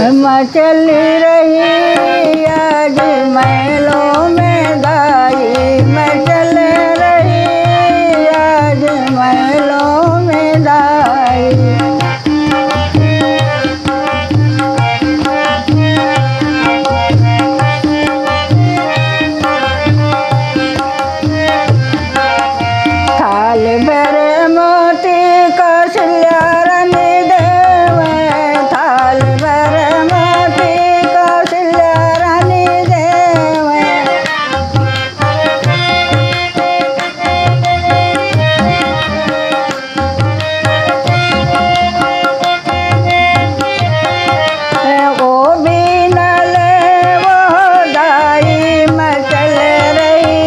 मचली रही आज महलों में दाई, मचल रही आज महलों में दाई। थाल भर मोती कौशल्या रानी देवे, थाल भर मोती कौशल्या रानी देवे। ओ भी न ले वो दाई, मचल रही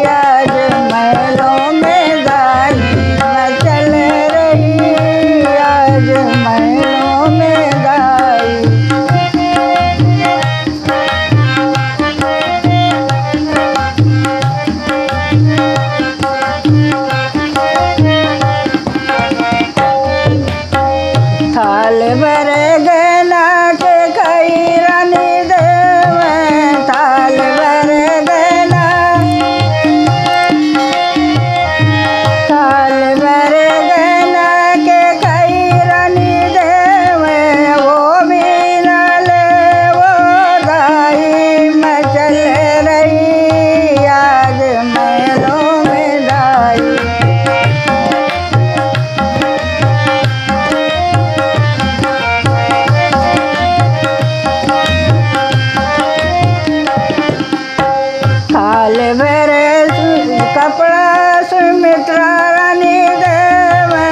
आज महलों में दाई, मचल रही आज महलों में दाई। थाल भर गहना के कई रानी देवे, थाल भर गहना, थाल भर गहना के कई रानी देवे। वो भी न ले वो दाई, मचल रही आज महलों में दाई। थाल भर कपड़ा सुमित्रा रानी देवे,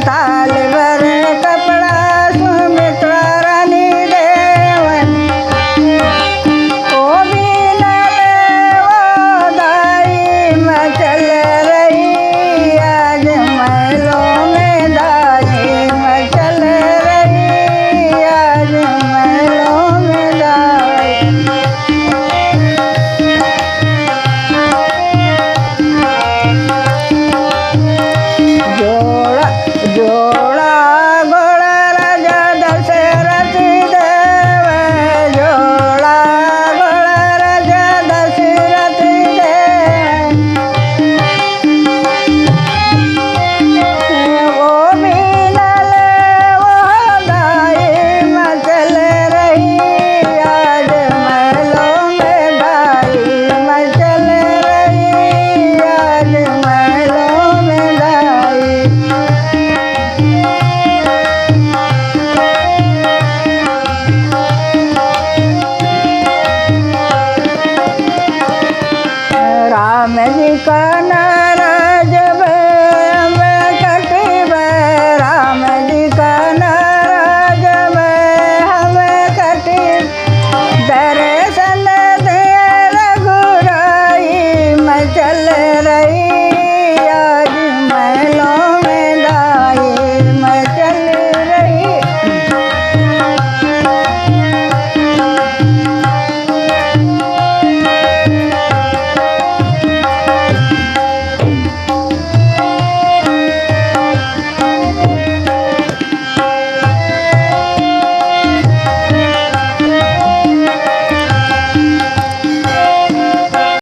थाल भर कपड़ा सुमित्रा रानी देवे। ओ भी न ले वो दाई, मचल रही आज महलों में दाई, मचल रही आज महलों में दाई। जोड़ा जोड़ा घोड़ा राजा दशरथ देवे, जोड़ा घोड़ा राजा दशरथ देवे। वो भी न ले वो दाई, मचल रही आज महलों में दाई, मचल रही आज महलों में दाई। राम जी का